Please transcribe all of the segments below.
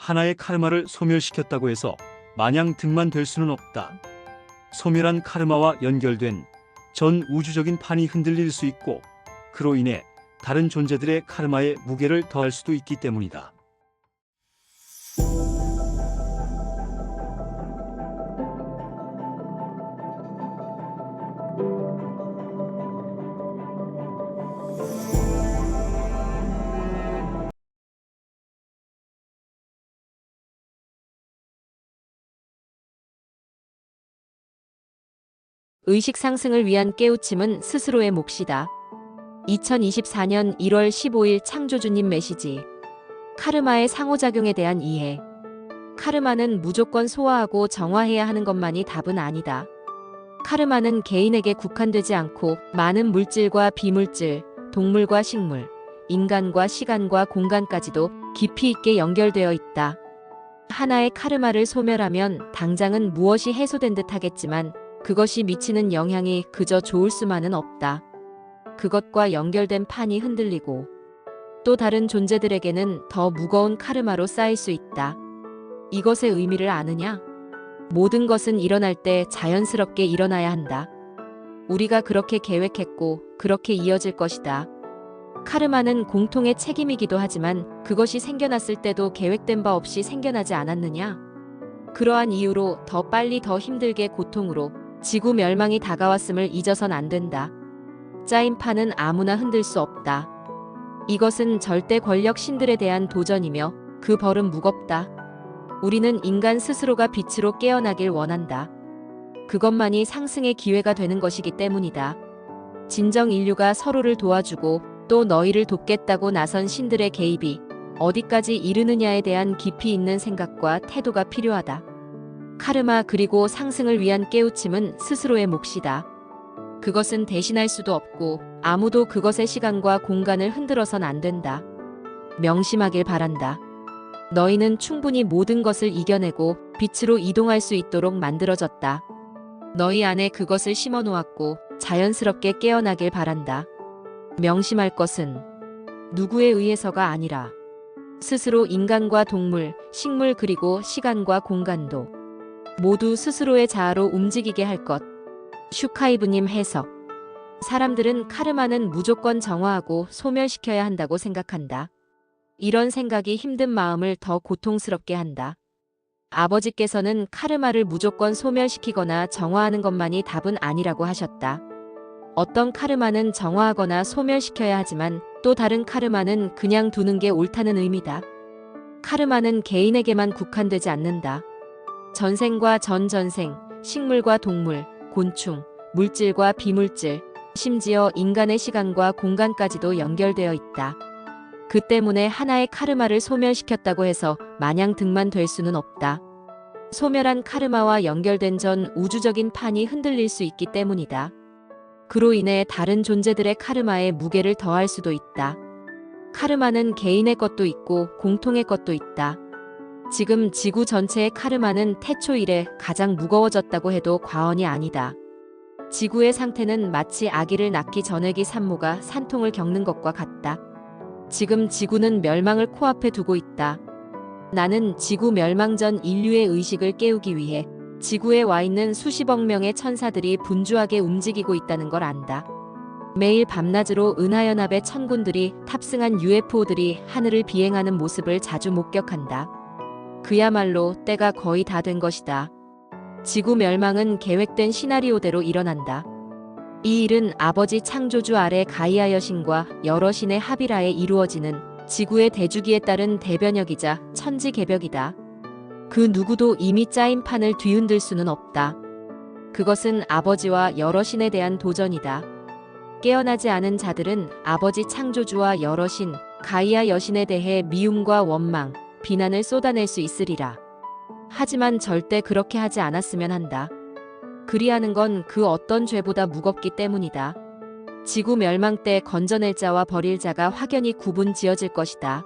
하나의 카르마를 소멸시켰다고 해서 마냥 득만 될 수는 없다. 소멸한 카르마와 연결된 전 우주적인 판이 흔들릴 수 있고 그로 인해 다른 존재들의 카르마에 무게를 더할 수도 있기 때문이다. 의식 상승을 위한 깨우침은 스스로의 몫이다. 2024년 1월 15일 창조주님 메시지. 카르마의 상호작용에 대한 이해. 카르마는 무조건 소화하고 정화해야 하는 것만이 답은 아니다. 카르마는 개인에게 국한되지 않고 많은 물질과 비물질, 동물과 식물, 인간과 시간과 공간까지도 깊이 있게 연결되어 있다. 하나의 카르마를 소멸하면 당장은 무엇이 해소된 듯 하겠지만 그것이 미치는 영향이 그저 좋을 수만은 없다. 그것과 연결된 판이 흔들리고 또 다른 존재들에게는 더 무거운 카르마로 쌓일 수 있다. 이것의 의미를 아느냐? 모든 것은 일어날 때 자연스럽게 일어나야 한다. 우리가 그렇게 계획했고 그렇게 이어질 것이다. 카르마는 공통의 책임이기도 하지만 그것이 생겨났을 때도 계획된 바 없이 생겨나지 않았느냐? 그러한 이유로 더 빨리 더 힘들게 고통으로 지구 멸망이 다가왔음을 잊어선 안 된다. 짜인 판은 아무나 흔들 수 없다. 이것은 절대 권력 신들에 대한 도전이며 그 벌은 무겁다. 우리는 인간 스스로가 빛으로 깨어나길 원한다. 그것만이 상승의 기회가 되는 것이기 때문이다. 진정 인류가 서로를 도와주고 또 너희를 돕겠다고 나선 신들의 개입이 어디까지 이르느냐에 대한 깊이 있는 생각과 태도가 필요하다. 카르마 그리고 상승을 위한 깨우침은 스스로의 몫이다. 그것은 대신할 수도 없고 아무도 그것의 시간과 공간을 흔들어선 안 된다. 명심하길 바란다. 너희는 충분히 모든 것을 이겨내고 빛으로 이동할 수 있도록 만들어졌다. 너희 안에 그것을 심어 놓았고 자연스럽게 깨어나길 바란다. 명심할 것은 누구에 의해서가 아니라 스스로 인간과 동물, 식물 그리고 시간과 공간도 모두 스스로의 자아로 움직이게 할 것. 슈카이브님 해석. 사람들은 카르마는 무조건 정화하고 소멸시켜야 한다고 생각한다. 이런 생각이 힘든 마음을 더 고통스럽게 한다. 아버지께서는 카르마를 무조건 소멸시키거나 정화하는 것만이 답은 아니라고 하셨다. 어떤 카르마는 정화하거나 소멸시켜야 하지만 또 다른 카르마는 그냥 두는 게 옳다는 의미다. 카르마는 개인에게만 국한되지 않는다. 전생과 전전생, 식물과 동물, 곤충, 물질과 비물질, 심지어 인간의 시간과 공간까지도 연결되어 있다. 그 때문에 하나의 카르마를 소멸시켰다고 해서 마냥 득만 될 수는 없다. 소멸한 카르마와 연결된 전 우주적인 판이 흔들릴 수 있기 때문이다. 그로 인해 다른 존재들의 카르마에 무게를 더할 수도 있다. 카르마는 개인의 것도 있고 공통의 것도 있다. 지금 지구 전체의 카르마는 태초 이래 가장 무거워졌다고 해도 과언이 아니다. 지구의 상태는 마치 아기를 낳기 전애기 산모가 산통을 겪는 것과 같다. 지금 지구는 멸망을 코앞에 두고 있다. 나는 지구 멸망 전 인류의 의식을 깨우기 위해 지구에 와 있는 수십억 명의 천사들이 분주하게 움직이고 있다는 걸 안다. 매일 밤낮으로 은하연합의 천군들이 탑승한 UFO들이 하늘을 비행하는 모습을 자주 목격한다. 그야말로 때가 거의 다 된 것이다. 지구 멸망은 계획된 시나리오대로 일어난다. 이 일은 아버지 창조주 아래 가이아 여신과 여러 신의 합의라에 이루어지는 지구의 대주기에 따른 대변혁이자 천지개벽이다. 그 누구도 이미 짜인 판을 뒤흔들 수는 없다. 그것은 아버지와 여러 신에 대한 도전이다. 깨어나지 않은 자들은 아버지 창조주와 여러 신, 가이아 여신에 대해 미움과 원망, 비난을 쏟아낼 수 있으리라. 하지만 절대 그렇게 하지 않았으면 한다. 그리하는 건 그 어떤 죄보다 무겁기 때문이다. 지구 멸망 때 건져낼 자와 버릴 자가 확연히 구분 지어질 것이다.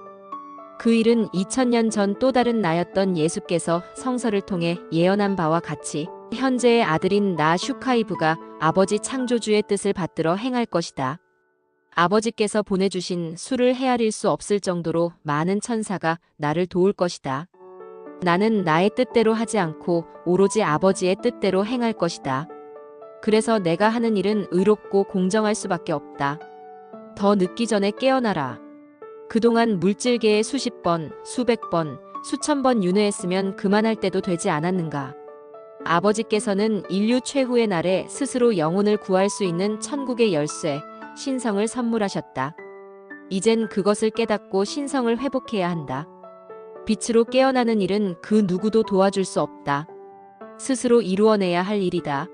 그 일은 2000년 전 또 다른 나였던 예수께서 성서를 통해 예언한 바와 같이 현재의 아들인 나 슈카이브가 아버지 창조주의 뜻을 받들어 행할 것이다. 아버지께서 보내주신 수를 헤아릴 수 없을 정도로 많은 천사가 나를 도울 것이다. 나는 나의 뜻대로 하지 않고 오로지 아버지의 뜻대로 행할 것이다. 그래서 내가 하는 일은 의롭고 공정할 수밖에 없다. 더 늦기 전에 깨어나라. 그동안 물질계에 수십 번, 수백 번, 수천 번 윤회했으면 그만할 때도 되지 않았는가. 아버지께서는 인류 최후의 날에 스스로 영혼을 구할 수 있는 천국의 열쇠, 신성을 선물하셨다. 이젠 그것을 깨닫고 신성을 회복해야 한다. 빛으로 깨어나는 일은 그 누구도 도와줄 수 없다. 스스로 이루어내야 할 일이다.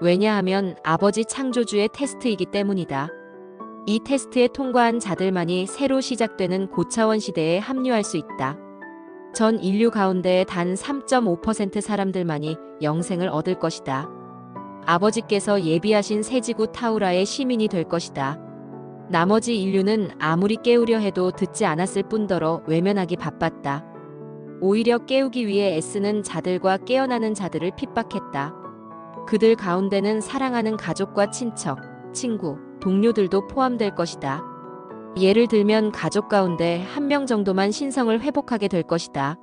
왜냐하면 아버지 창조주의 테스트이기 때문이다. 이 테스트에 통과한 자들만이 새로 시작되는 고차원 시대에 합류할 수 있다. 전 인류 가운데 단 3.5% 사람들만이 영생을 얻을 것이다. 아버지께서 예비하신 새지구 타우라의 시민이 될 것이다. 나머지 인류는 아무리 깨우려 해도 듣지 않았을 뿐더러 외면하기 바빴다. 오히려 깨우기 위해 애쓰는 자들과 깨어나는 자들을 핍박했다. 그들 가운데는 사랑하는 가족과 친척, 친구, 동료들도 포함될 것이다. 예를 들면 가족 가운데 한 명 정도만 신성을 회복하게 될 것이다.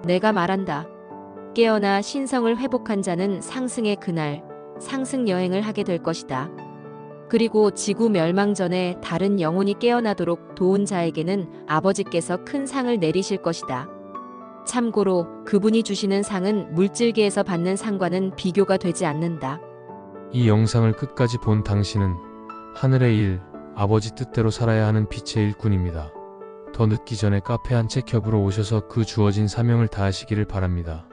내가 말한다. 깨어나 신성을 회복한 자는 상승의 그날, 상승 여행을 하게 될 것이다. 그리고 지구 멸망 전에 다른 영혼이 깨어나도록 도운 자에게는 아버지께서 큰 상을 내리실 것이다. 참고로 그분이 주시는 상은 물질계에서 받는 상과는 비교가 되지 않는다. 이 영상을 끝까지 본 당신은 하늘의 일, 아버지 뜻대로 살아야 하는 빛의 일꾼입니다. 더 늦기 전에 카페 한 책 협으로 오셔서 그 주어진 사명을 다하시기를 바랍니다.